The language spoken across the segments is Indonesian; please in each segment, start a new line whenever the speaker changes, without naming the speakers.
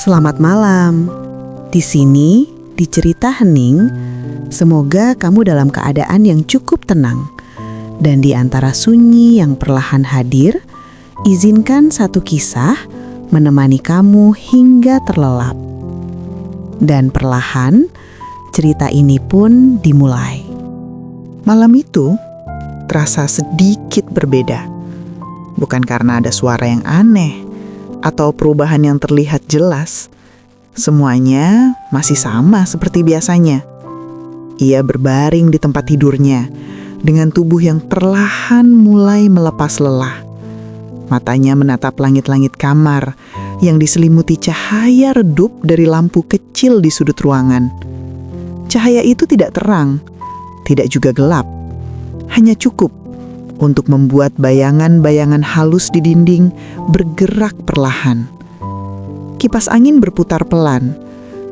Selamat malam. Di sini, di cerita hening, semoga kamu dalam keadaan yang cukup tenang. Dan di antara sunyi yang perlahan hadir, izinkan satu kisah menemani kamu hingga terlelap. Dan perlahan, cerita ini pun dimulai.
Malam itu terasa sedikit berbeda. Bukan karena ada suara yang aneh atau perubahan yang terlihat jelas. Semuanya masih sama seperti biasanya. Ia berbaring di tempat tidurnya dengan tubuh yang perlahan mulai melepas lelah. Matanya menatap langit-langit kamar yang diselimuti cahaya redup dari lampu kecil di sudut ruangan. Cahaya itu tidak terang, tidak juga gelap. Hanya cukup untuk membuat bayangan-bayangan halus di dinding bergerak perlahan. Kipas angin berputar pelan,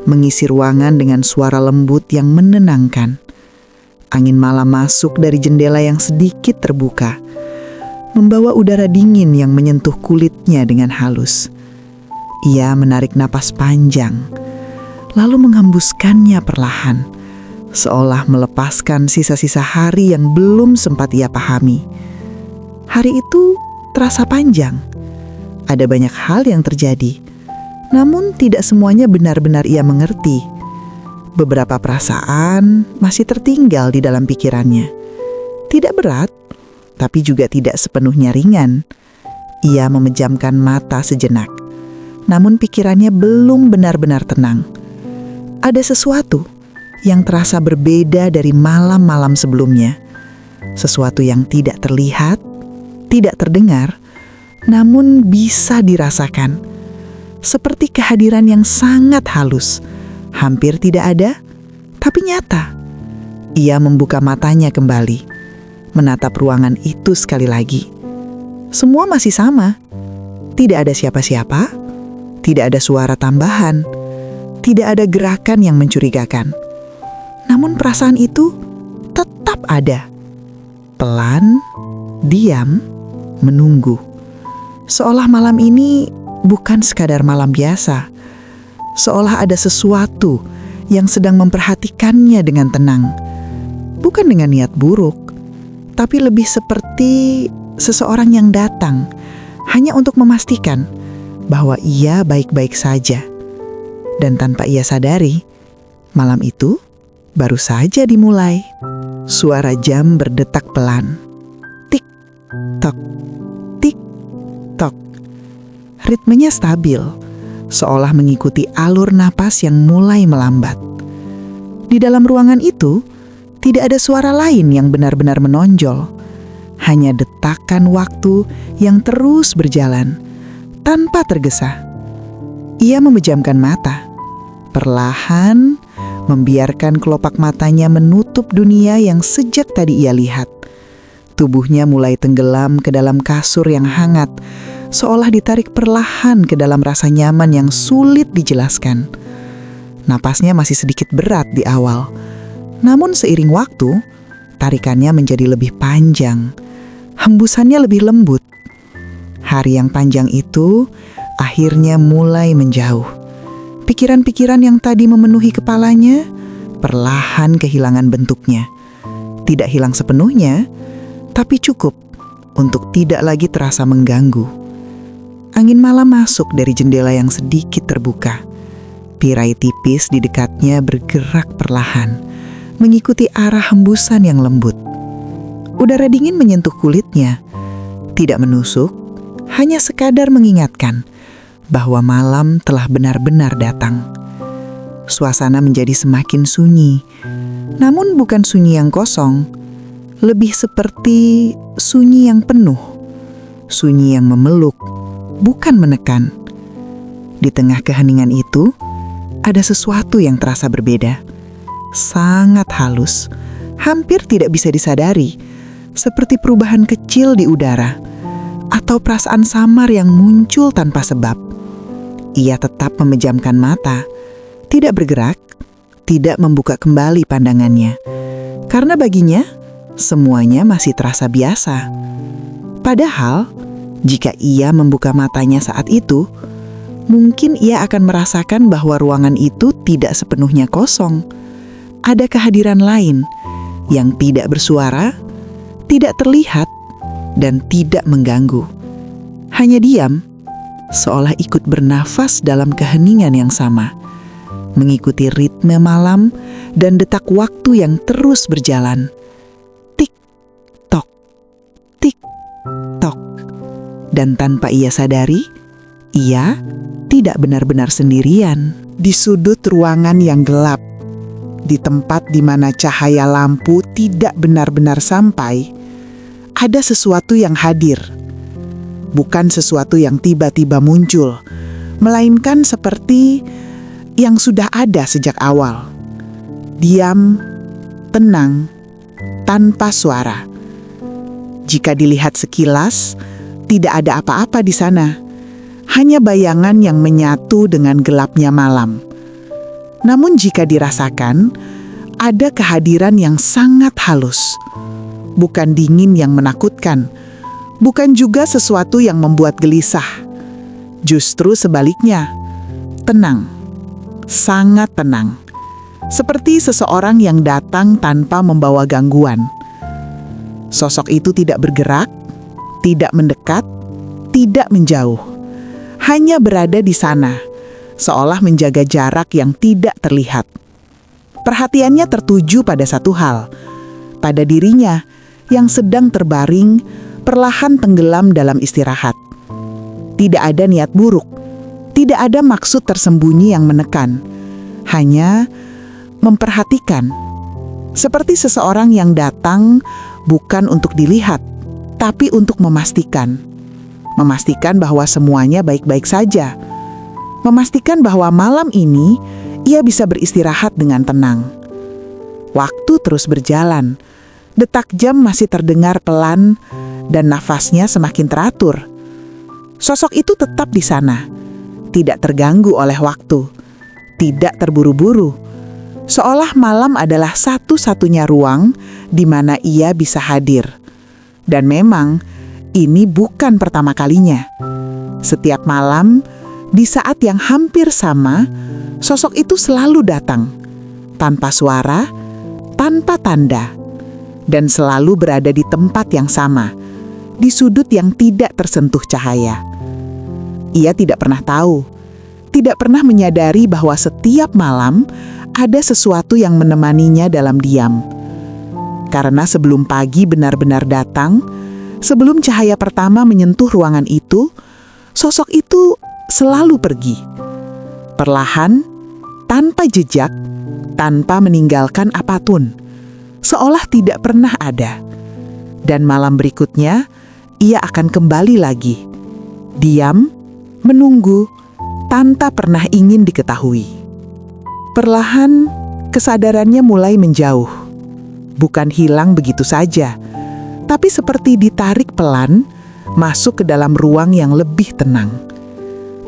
mengisi ruangan dengan suara lembut yang menenangkan. Angin malam masuk dari jendela yang sedikit terbuka, membawa udara dingin yang menyentuh kulitnya dengan halus. Ia menarik napas panjang, lalu menghembuskannya perlahan, seolah melepaskan sisa-sisa hari yang belum sempat ia pahami. Hari itu terasa panjang. Ada banyak hal yang terjadi, namun tidak semuanya benar-benar ia mengerti. Beberapa perasaan masih tertinggal di dalam pikirannya. Tidak berat, tapi juga tidak sepenuhnya ringan. Ia memejamkan mata sejenak, namun pikirannya belum benar-benar tenang. Ada sesuatu yang terasa berbeda dari malam-malam sebelumnya. Sesuatu yang tidak terlihat, tidak terdengar, namun bisa dirasakan. Seperti kehadiran yang sangat halus, hampir tidak ada, tapi nyata. Ia membuka matanya kembali, menatap ruangan itu sekali lagi. Semua masih sama. Tidak ada siapa-siapa, tidak ada suara tambahan, tidak ada gerakan yang mencurigakan. Namun perasaan itu tetap ada. Pelan, diam, menunggu. Seolah malam ini bukan sekadar malam biasa. Seolah ada sesuatu yang sedang memperhatikannya dengan tenang. Bukan dengan niat buruk, tapi lebih seperti seseorang yang datang hanya untuk memastikan bahwa ia baik-baik saja. Dan tanpa ia sadari, malam itu baru saja dimulai. Suara jam berdetak pelan. Tik, tok, tik, tok. Ritmenya stabil, seolah mengikuti alur napas yang mulai melambat. Di dalam ruangan itu, tidak ada suara lain yang benar-benar menonjol. Hanya detakan waktu yang terus berjalan, tanpa tergesa. Ia memejamkan mata, perlahan membiarkan kelopak matanya menutup dunia yang sejak tadi ia lihat. Tubuhnya mulai tenggelam ke dalam kasur yang hangat, seolah ditarik perlahan ke dalam rasa nyaman yang sulit dijelaskan. Napasnya masih sedikit berat di awal, namun seiring waktu, tarikannya menjadi lebih panjang, hembusannya lebih lembut. Hari yang panjang itu akhirnya mulai menjauh. Pikiran-pikiran yang tadi memenuhi kepalanya perlahan kehilangan bentuknya. Tidak hilang sepenuhnya, tapi cukup untuk tidak lagi terasa mengganggu. Angin malam masuk dari jendela yang sedikit terbuka. Tirai tipis di dekatnya bergerak perlahan, mengikuti arah hembusan yang lembut. Udara dingin menyentuh kulitnya, tidak menusuk, hanya sekadar mengingatkan bahwa malam telah benar-benar datang. Suasana menjadi semakin sunyi, namun bukan sunyi yang kosong, lebih seperti sunyi yang penuh, sunyi yang memeluk, bukan menekan. Di tengah keheningan itu, ada sesuatu yang terasa berbeda, sangat halus, hampir tidak bisa disadari, seperti perubahan kecil di udara, atau perasaan samar yang muncul tanpa sebab. Ia tetap memejamkan mata, tidak bergerak, tidak membuka kembali pandangannya. Karena baginya, semuanya masih terasa biasa. Padahal, jika ia membuka matanya saat itu, mungkin ia akan merasakan bahwa ruangan itu tidak sepenuhnya kosong. Ada kehadiran lain yang tidak bersuara, tidak terlihat, dan tidak mengganggu. Hanya diam, seolah ikut bernafas dalam keheningan yang sama, mengikuti ritme malam dan detak waktu yang terus berjalan. Tik-tok, tik-tok. Dan tanpa ia sadari, ia tidak benar-benar sendirian. Di sudut ruangan yang gelap, di tempat di mana cahaya lampu tidak benar-benar sampai, ada sesuatu yang hadir. Bukan sesuatu yang tiba-tiba muncul, melainkan seperti yang sudah ada sejak awal. Diam, tenang, tanpa suara. Jika dilihat sekilas, tidak ada apa-apa di sana. Hanya bayangan yang menyatu dengan gelapnya malam. Namun jika dirasakan, ada kehadiran yang sangat halus. Bukan dingin yang menakutkan, bukan juga sesuatu yang membuat gelisah. Justru sebaliknya, tenang, sangat tenang. Seperti seseorang yang datang tanpa membawa gangguan. Sosok itu tidak bergerak, tidak mendekat, tidak menjauh. Hanya berada di sana, seolah menjaga jarak yang tidak terlihat. Perhatiannya tertuju pada satu hal, pada dirinya yang sedang terbaring, perlahan tenggelam dalam istirahat. Tidak ada niat buruk, tidak ada maksud tersembunyi yang menekan, hanya memperhatikan. Seperti seseorang yang datang bukan untuk dilihat, tapi untuk memastikan. Memastikan bahwa semuanya baik-baik saja. Memastikan bahwa malam ini ia bisa beristirahat dengan tenang. Waktu terus berjalan. Detak jam masih terdengar pelan dan nafasnya semakin teratur. Sosok itu tetap di sana, tidak terganggu oleh waktu, tidak terburu-buru. Seolah malam adalah satu-satunya ruang di mana ia bisa hadir. Dan memang ini bukan pertama kalinya. Setiap malam, di saat yang hampir sama, sosok itu selalu datang, tanpa suara, tanpa tanda, dan selalu berada di tempat yang sama, di sudut yang tidak tersentuh cahaya. Ia tidak pernah tahu, tidak pernah menyadari bahwa setiap malam ada sesuatu yang menemaninya dalam diam. Karena sebelum pagi benar-benar datang, sebelum cahaya pertama menyentuh ruangan itu, sosok itu selalu pergi. Perlahan, tanpa jejak, tanpa meninggalkan apapun. Seolah tidak pernah ada. Dan malam berikutnya, ia akan kembali lagi. Diam, menunggu, tanpa pernah ingin diketahui. Perlahan, kesadarannya mulai menjauh. Bukan hilang begitu saja, tapi seperti ditarik pelan, masuk ke dalam ruang yang lebih tenang.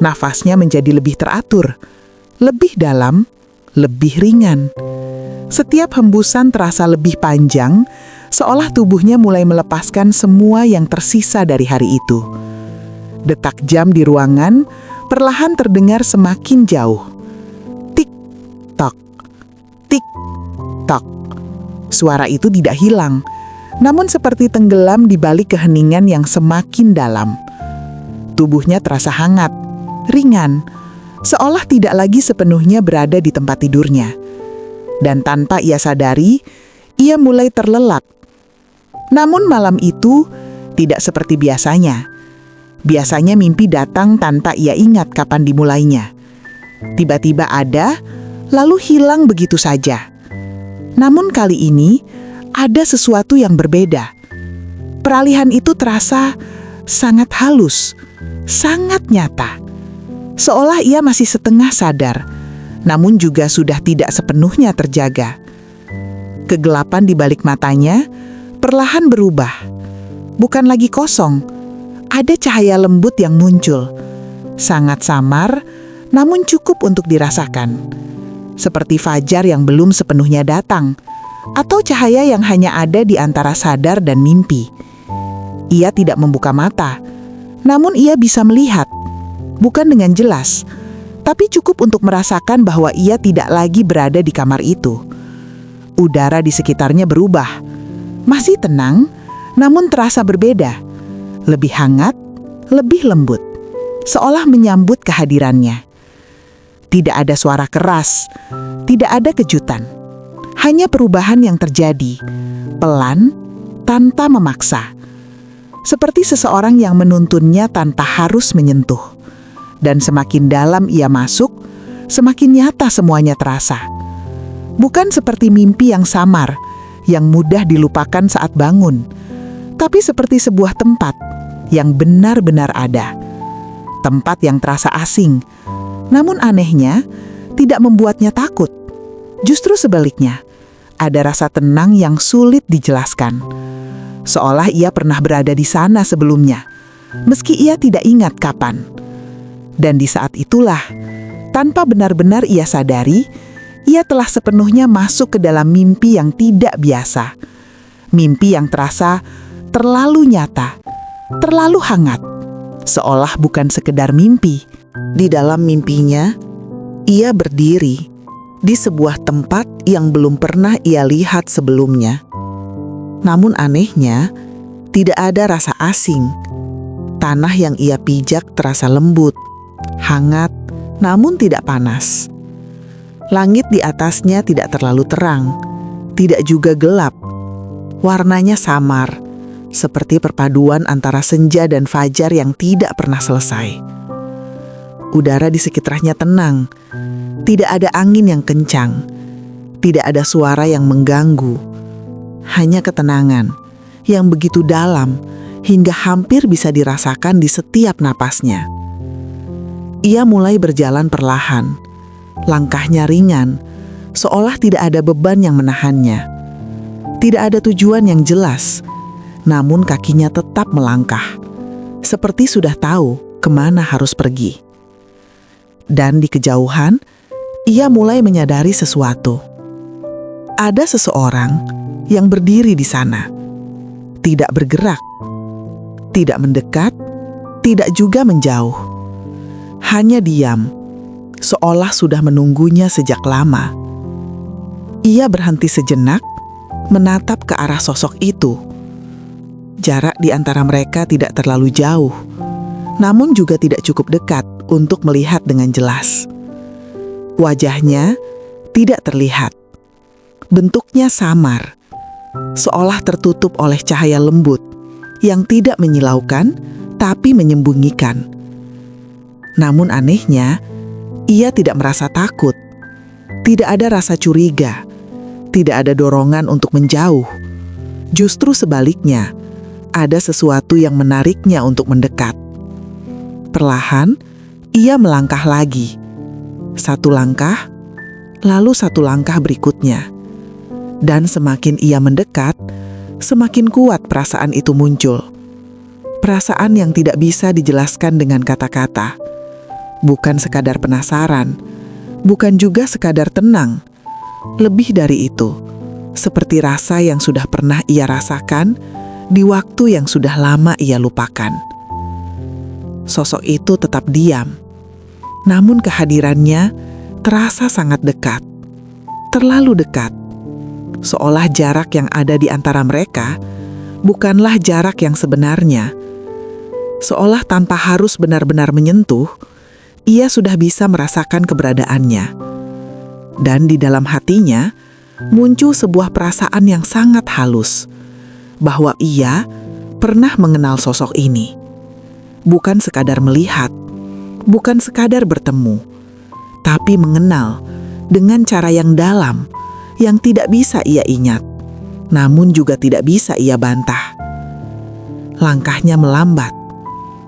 Nafasnya menjadi lebih teratur, lebih dalam, lebih ringan. Setiap hembusan terasa lebih panjang, seolah tubuhnya mulai melepaskan semua yang tersisa dari hari itu. Detak jam di ruangan perlahan terdengar semakin jauh. Tik-tok, tik-tok. Suara itu tidak hilang, namun seperti tenggelam di balik keheningan yang semakin dalam. Tubuhnya terasa hangat, ringan, seolah tidak lagi sepenuhnya berada di tempat tidurnya. Dan tanpa ia sadari, ia mulai terlelap. Namun malam itu tidak seperti biasanya. Biasanya mimpi datang tanpa ia ingat kapan dimulainya. Tiba-tiba ada, lalu hilang begitu saja. Namun kali ini ada sesuatu yang berbeda. Peralihan itu terasa sangat halus, sangat nyata. Seolah ia masih setengah sadar, namun juga sudah tidak sepenuhnya terjaga. Kegelapan di balik matanya perlahan berubah. Bukan lagi kosong, ada cahaya lembut yang muncul. Sangat samar, namun cukup untuk dirasakan. Seperti fajar yang belum sepenuhnya datang, atau cahaya yang hanya ada di antara sadar dan mimpi. Ia tidak membuka mata, namun ia bisa melihat. bukan dengan jelas, tapi cukup untuk merasakan bahwa ia tidak lagi berada di kamar itu. Udara di sekitarnya berubah, masih tenang, namun terasa berbeda, lebih hangat, lebih lembut, seolah menyambut kehadirannya. Tidak ada suara keras, tidak ada kejutan, hanya perubahan yang terjadi, pelan, tanpa memaksa. Seperti seseorang yang menuntunnya tanpa harus menyentuh. Dan semakin dalam ia masuk, semakin nyata semuanya terasa. Bukan seperti mimpi yang samar, yang mudah dilupakan saat bangun, tapi seperti sebuah tempat yang benar-benar ada. Tempat yang terasa asing, namun anehnya tidak membuatnya takut. Justru sebaliknya, ada rasa tenang yang sulit dijelaskan. Seolah ia pernah berada di sana sebelumnya, meski ia tidak ingat kapan. Dan di saat itulah, tanpa benar-benar ia sadari, ia telah sepenuhnya masuk ke dalam mimpi yang tidak biasa. Mimpi yang terasa terlalu nyata, terlalu hangat, seolah bukan sekedar mimpi. Di dalam mimpinya, ia berdiri di sebuah tempat yang belum pernah ia lihat sebelumnya. Namun anehnya, tidak ada rasa asing. Tanah yang ia pijak terasa lembut, hangat, namun tidak panas. Langit di atasnya tidak terlalu terang, tidak juga gelap. Warnanya samar, seperti perpaduan antara senja dan fajar yang tidak pernah selesai. Udara di sekitarnya tenang, tidak ada angin yang kencang, tidak ada suara yang mengganggu. Hanya ketenangan yang begitu dalam hingga hampir bisa dirasakan di setiap napasnya. Ia mulai berjalan perlahan, langkahnya ringan, seolah tidak ada beban yang menahannya. Tidak ada tujuan yang jelas, namun kakinya tetap melangkah, seperti sudah tahu kemana harus pergi. Dan di kejauhan, ia mulai menyadari sesuatu. Ada seseorang yang berdiri di sana, tidak bergerak, tidak mendekat, tidak juga menjauh. Hanya diam, seolah sudah menunggunya sejak lama. Ia berhenti sejenak, menatap ke arah sosok itu. Jarak di antara mereka tidak terlalu jauh, namun juga tidak cukup dekat untuk melihat dengan jelas. Wajahnya tidak terlihat. Bentuknya samar, seolah tertutup oleh cahaya lembut yang tidak menyilaukan tapi menyembunyikan. Namun anehnya, ia tidak merasa takut. Tidak ada rasa curiga, tidak ada dorongan untuk menjauh. Justru sebaliknya, ada sesuatu yang menariknya untuk mendekat. Perlahan, ia melangkah lagi. Satu langkah, lalu satu langkah berikutnya. Dan semakin ia mendekat, semakin kuat perasaan itu muncul. Perasaan yang tidak bisa dijelaskan dengan kata-kata. Bukan sekadar penasaran, bukan juga sekadar tenang. Lebih dari itu, seperti rasa yang sudah pernah ia rasakan di waktu yang sudah lama ia lupakan. Sosok itu tetap diam, namun kehadirannya terasa sangat dekat, terlalu dekat. Seolah jarak yang ada di antara mereka bukanlah jarak yang sebenarnya. Seolah tanpa harus benar-benar menyentuh, ia sudah bisa merasakan keberadaannya. Dan di dalam hatinya muncul sebuah perasaan yang sangat halus, bahwa ia pernah mengenal sosok ini. Bukan sekadar melihat, bukan sekadar bertemu, tapi mengenal dengan cara yang dalam, yang tidak bisa ia ingat, namun juga tidak bisa ia bantah. Langkahnya melambat,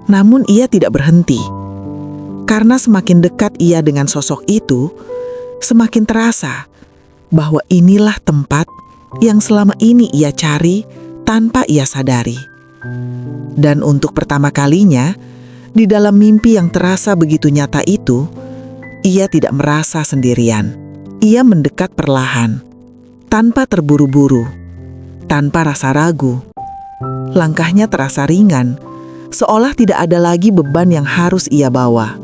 namun ia tidak berhenti. Karena semakin dekat ia dengan sosok itu, semakin terasa bahwa inilah tempat yang selama ini ia cari tanpa ia sadari. Dan untuk pertama kalinya, di dalam mimpi yang terasa begitu nyata itu, ia tidak merasa sendirian. Ia mendekat perlahan, tanpa terburu-buru, tanpa rasa ragu. Langkahnya terasa ringan, seolah tidak ada lagi beban yang harus ia bawa.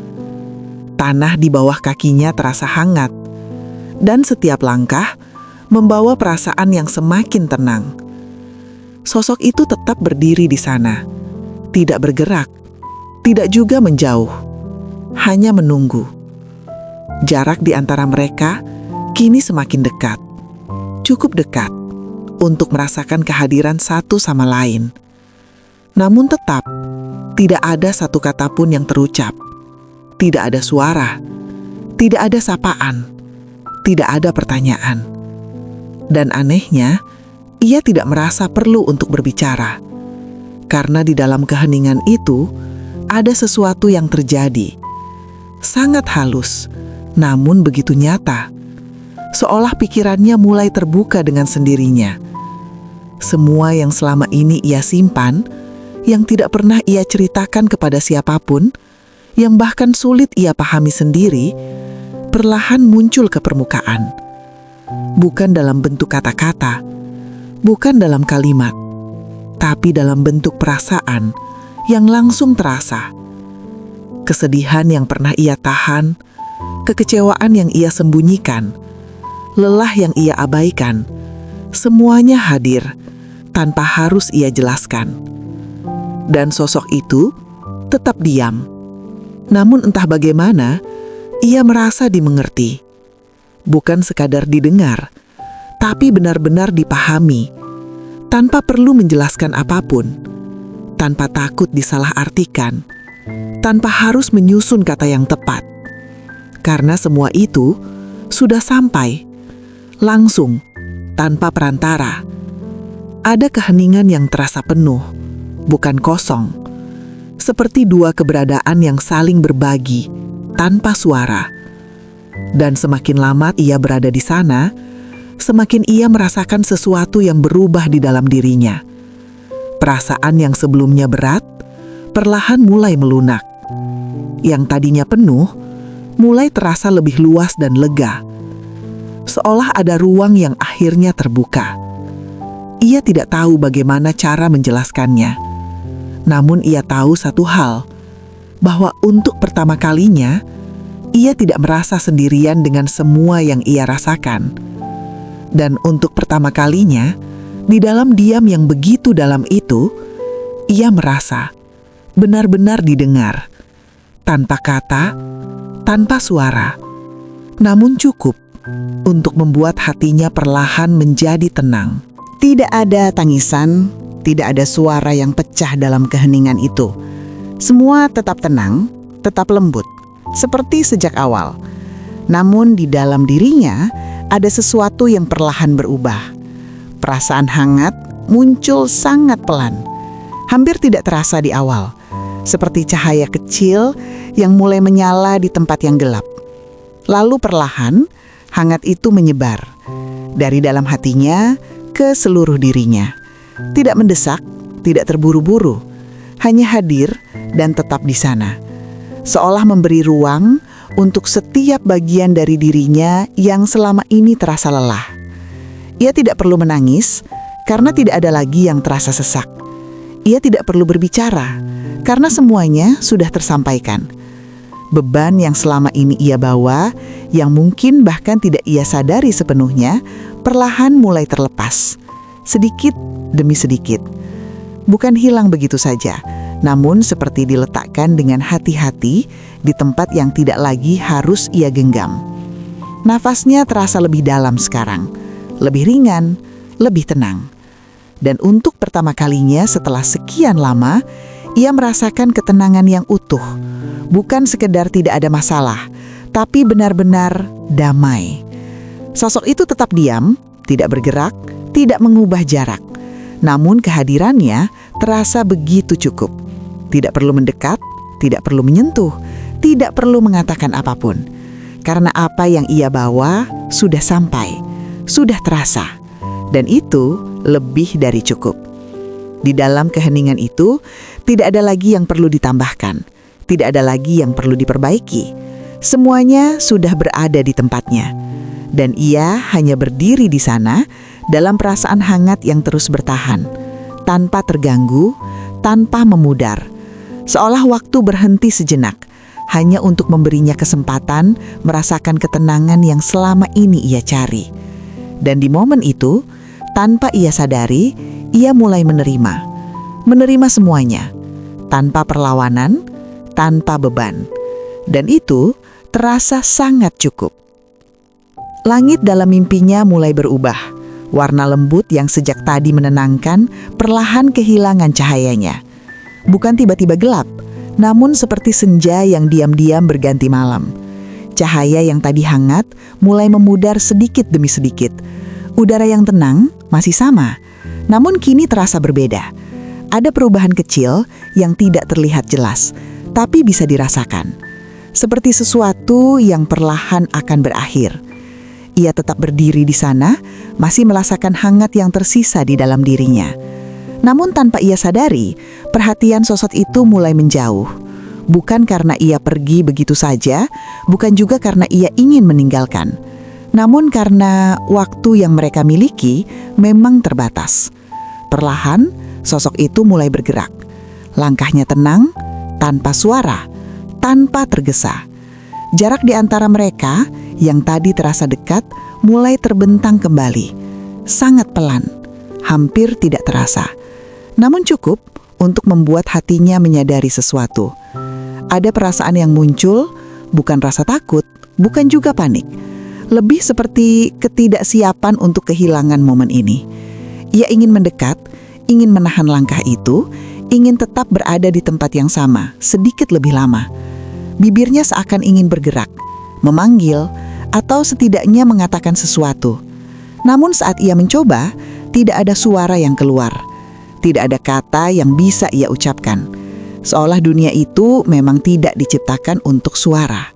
Tanah di bawah kakinya terasa hangat, dan setiap langkah membawa perasaan yang semakin tenang. Sosok itu tetap berdiri di sana, tidak bergerak, tidak juga menjauh, hanya menunggu. Jarak di antara mereka kini semakin dekat, cukup dekat untuk merasakan kehadiran satu sama lain. Namun tetap, tidak ada satu kata pun yang terucap. Tidak ada suara, tidak ada sapaan, tidak ada pertanyaan. Dan anehnya, ia tidak merasa perlu untuk berbicara. Karena di dalam keheningan itu, ada sesuatu yang terjadi. Sangat halus, namun begitu nyata. Seolah pikirannya mulai terbuka dengan sendirinya. Semua yang selama ini ia simpan, yang tidak pernah ia ceritakan kepada siapapun, yang bahkan sulit ia pahami sendiri, perlahan muncul ke permukaan. Bukan dalam bentuk kata-kata, bukan dalam kalimat, tapi dalam bentuk perasaan yang langsung terasa. Kesedihan yang pernah ia tahan, kekecewaan yang ia sembunyikan, lelah yang ia abaikan, semuanya hadir tanpa harus ia jelaskan. Dan sosok itu tetap diam. Namun entah bagaimana, ia merasa dimengerti. Bukan sekadar didengar, tapi benar-benar dipahami, tanpa perlu menjelaskan apapun, tanpa takut disalahartikan, tanpa harus menyusun kata yang tepat. Karena semua itu sudah sampai, langsung, tanpa perantara. Ada keheningan yang terasa penuh, bukan kosong. Seperti dua keberadaan yang saling berbagi, tanpa suara. Dan semakin lama ia berada di sana, semakin ia merasakan sesuatu yang berubah di dalam dirinya. Perasaan yang sebelumnya berat, perlahan mulai melunak. Yang tadinya penuh, mulai terasa lebih luas dan lega. Seolah ada ruang yang akhirnya terbuka. Ia tidak tahu bagaimana cara menjelaskannya. Namun ia tahu satu hal, bahwa untuk pertama kalinya, ia tidak merasa sendirian dengan semua yang ia rasakan. Dan untuk pertama kalinya, di dalam diam yang begitu dalam itu, ia merasa benar-benar didengar. Tanpa kata, tanpa suara, namun cukup untuk membuat hatinya perlahan menjadi tenang.
Tidak ada tangisan, tidak ada suara yang pecah dalam keheningan itu. Semua tetap tenang, tetap lembut, seperti sejak awal. Namun di dalam dirinya ada sesuatu yang perlahan berubah. Perasaan hangat muncul sangat pelan, hampir tidak terasa di awal, seperti cahaya kecil yang mulai menyala di tempat yang gelap. Lalu perlahan, hangat itu menyebar dari dalam hatinya ke seluruh dirinya. Tidak mendesak, tidak terburu-buru, hanya hadir dan tetap di sana. Seolah memberi ruang untuk setiap bagian dari dirinya yang selama ini terasa lelah. Ia tidak perlu menangis karena tidak ada lagi yang terasa sesak. Ia tidak perlu berbicara karena semuanya sudah tersampaikan. Beban yang selama ini ia bawa, yang mungkin bahkan tidak ia sadari sepenuhnya, perlahan mulai terlepas. Sedikit demi sedikit. Bukan hilang begitu saja, namun seperti diletakkan dengan hati-hati di tempat yang tidak lagi harus ia genggam. Nafasnya terasa lebih dalam sekarang, lebih ringan, lebih tenang. Dan untuk pertama kalinya setelah sekian lama, ia merasakan ketenangan yang utuh. Bukan sekedar tidak ada masalah, tapi benar-benar damai. Sosok itu tetap diam, tidak bergerak, tidak mengubah jarak. Namun kehadirannya terasa begitu cukup. Tidak perlu mendekat, tidak perlu menyentuh, tidak perlu mengatakan apapun. Karena apa yang ia bawa sudah sampai, sudah terasa. Dan itu lebih dari cukup. Di dalam keheningan itu, tidak ada lagi yang perlu ditambahkan. Tidak ada lagi yang perlu diperbaiki. Semuanya sudah berada di tempatnya. Dan ia hanya berdiri di sana dalam perasaan hangat yang terus bertahan, tanpa terganggu, tanpa memudar,
Seolah waktu berhenti sejenak, hanya untuk memberinya kesempatan merasakan ketenangan yang selama ini ia cari. Dan di momen itu, tanpa ia sadari, ia mulai menerima semuanya, tanpa perlawanan, tanpa beban. Dan itu terasa sangat cukup. Langit dalam mimpinya mulai berubah. Warna lembut yang sejak tadi menenangkan perlahan kehilangan cahayanya. Bukan tiba-tiba gelap, namun seperti senja yang diam-diam berganti malam. Cahaya yang tadi hangat mulai memudar sedikit demi sedikit. Udara yang tenang masih sama, namun kini terasa berbeda. Ada perubahan kecil yang tidak terlihat jelas, tapi bisa dirasakan. Seperti sesuatu yang perlahan akan berakhir. Ia tetap berdiri di sana, masih merasakan hangat yang tersisa di dalam dirinya. Namun tanpa ia sadari, perhatian sosok itu mulai menjauh. Bukan karena ia pergi begitu saja, bukan juga karena ia ingin meninggalkan. Namun karena waktu yang mereka miliki memang terbatas. Perlahan, sosok itu mulai bergerak. Langkahnya tenang, tanpa suara, tanpa tergesa. Jarak di antara mereka yang tadi terasa dekat mulai terbentang kembali. Sangat pelan, hampir tidak terasa. Namun cukup untuk membuat hatinya menyadari sesuatu. Ada perasaan yang muncul, bukan rasa takut, bukan juga panik. Lebih seperti ketidaksiapan untuk kehilangan momen ini. Ia ingin mendekat, ingin menahan langkah itu, ingin tetap berada di tempat yang sama, sedikit lebih lama. Bibirnya seakan ingin bergerak, memanggil, atau setidaknya mengatakan sesuatu. Namun saat ia mencoba, tidak ada suara yang keluar. Tidak ada kata yang bisa ia ucapkan. Seolah dunia itu memang tidak diciptakan untuk suara,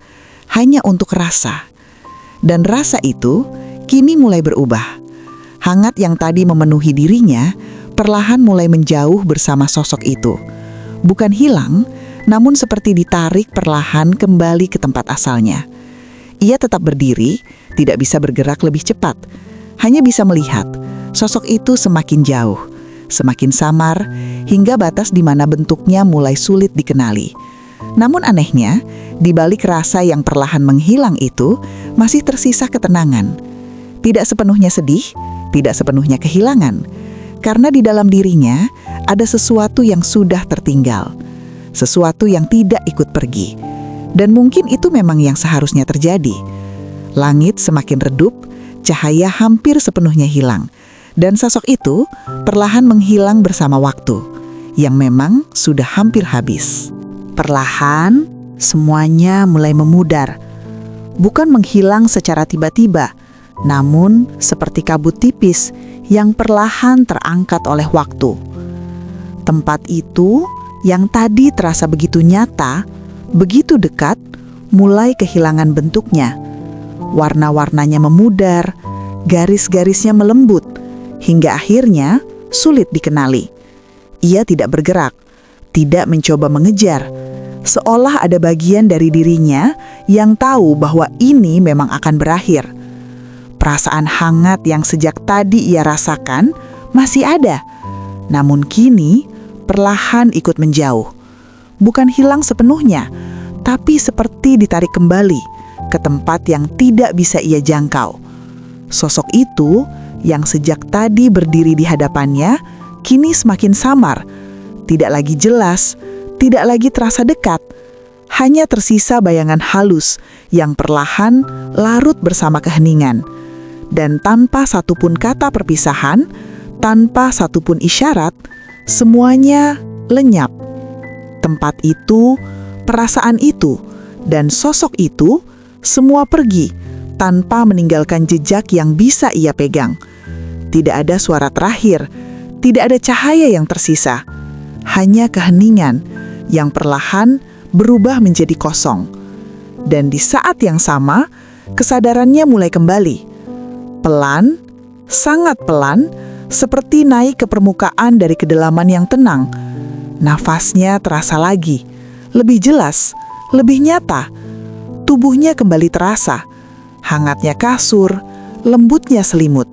hanya untuk rasa. Dan rasa itu kini mulai berubah. Hangat yang tadi memenuhi dirinya perlahan mulai menjauh bersama sosok itu. Bukan hilang, namun seperti ditarik perlahan kembali ke tempat asalnya. Ia tetap berdiri, tidak bisa bergerak lebih cepat. Hanya bisa melihat sosok itu semakin jauh, semakin samar, hingga batas di mana bentuknya mulai sulit dikenali. Namun anehnya, di balik rasa yang perlahan menghilang itu, masih tersisa ketenangan. Tidak sepenuhnya sedih, tidak sepenuhnya kehilangan. Karena di dalam dirinya ada sesuatu yang sudah tertinggal. Sesuatu yang tidak ikut pergi. Dan mungkin itu memang yang seharusnya terjadi. Langit semakin redup, cahaya hampir sepenuhnya hilang. Dan sosok itu perlahan menghilang bersama waktu, yang memang sudah hampir habis. Perlahan, semuanya mulai memudar. Bukan menghilang secara tiba-tiba, namun seperti kabut tipis yang perlahan terangkat oleh waktu. Tempat itu yang tadi terasa begitu nyata, begitu dekat, mulai kehilangan bentuknya. Warna-warnanya memudar, garis-garisnya melembut, hingga akhirnya sulit dikenali. Ia tidak bergerak, tidak mencoba mengejar, seolah ada bagian dari dirinya yang tahu bahwa ini memang akan berakhir. Perasaan hangat yang sejak tadi ia rasakan masih ada, namun kini perlahan ikut menjauh. Bukan hilang sepenuhnya, tapi seperti ditarik kembali ke tempat yang tidak bisa ia jangkau. Sosok itu yang sejak tadi berdiri di hadapannya, kini semakin samar, tidak lagi jelas, tidak lagi terasa dekat. Hanya tersisa bayangan halus yang perlahan larut bersama keheningan. Dan tanpa satupun kata perpisahan, tanpa satupun isyarat, semuanya lenyap. Tempat itu, perasaan itu, dan sosok itu, semua pergi tanpa meninggalkan jejak yang bisa ia pegang. Tidak ada suara terakhir, tidak ada cahaya yang tersisa. Hanya keheningan yang perlahan berubah menjadi kosong. Dan di saat yang sama, kesadarannya mulai kembali. Pelan, sangat pelan, seperti naik ke permukaan dari kedalaman yang tenang. Nafasnya terasa lagi, lebih jelas, lebih nyata. Tubuhnya kembali terasa, hangatnya kasur, lembutnya selimut,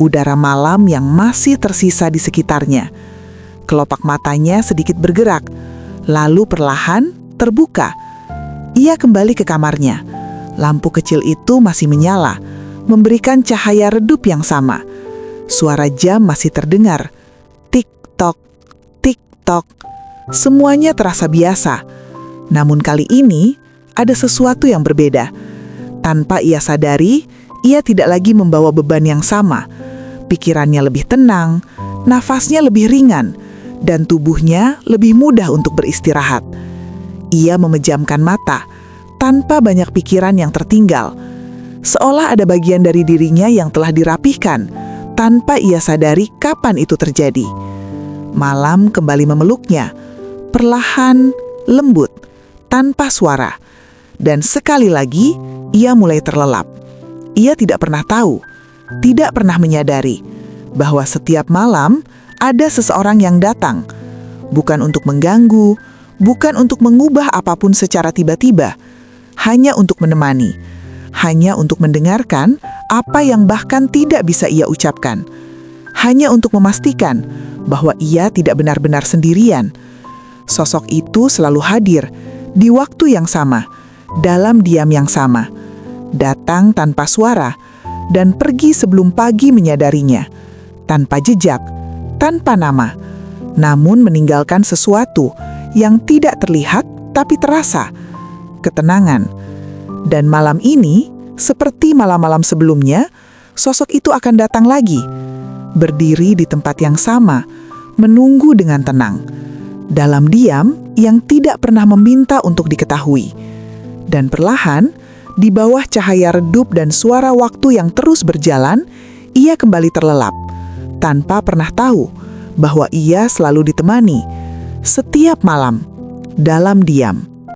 udara malam yang masih tersisa di sekitarnya. Kelopak matanya sedikit bergerak, Lalu perlahan terbuka. Ia kembali ke kamarnya. Lampu kecil itu masih menyala, memberikan cahaya redup yang sama. Suara jam masih terdengar. Tik-tok, tik-tok. Semuanya terasa biasa. Namun kali ini ada sesuatu yang berbeda. Tanpa ia sadari, ia tidak lagi membawa beban yang sama. Pikirannya lebih tenang, nafasnya lebih ringan, dan tubuhnya lebih mudah untuk beristirahat. Ia memejamkan mata, tanpa banyak pikiran yang tertinggal. Seolah ada bagian dari dirinya yang telah dirapihkan, tanpa ia sadari kapan itu terjadi. Malam kembali memeluknya, perlahan, lembut, tanpa suara. Dan sekali lagi, ia mulai terlelap. Ia tidak pernah tahu, tidak pernah menyadari bahwa setiap malam ada seseorang yang datang, bukan untuk mengganggu, bukan untuk mengubah apapun secara tiba-tiba, hanya untuk menemani, hanya untuk mendengarkan apa yang bahkan tidak bisa ia ucapkan, hanya untuk memastikan bahwa ia tidak benar-benar sendirian. Sosok itu selalu hadir di waktu yang sama, dalam diam yang sama, datang tanpa suara, dan pergi sebelum pagi menyadarinya, tanpa jejak, tanpa nama, namun meninggalkan sesuatu yang tidak terlihat tapi terasa, ketenangan. Dan malam ini, seperti malam-malam sebelumnya, sosok itu akan datang lagi, berdiri di tempat yang sama, menunggu dengan tenang, dalam diam yang tidak pernah meminta untuk diketahui. Dan perlahan, di bawah cahaya redup dan suara waktu yang terus berjalan, ia kembali terlelap, tanpa pernah tahu bahwa ia selalu ditemani, setiap malam, dalam diam.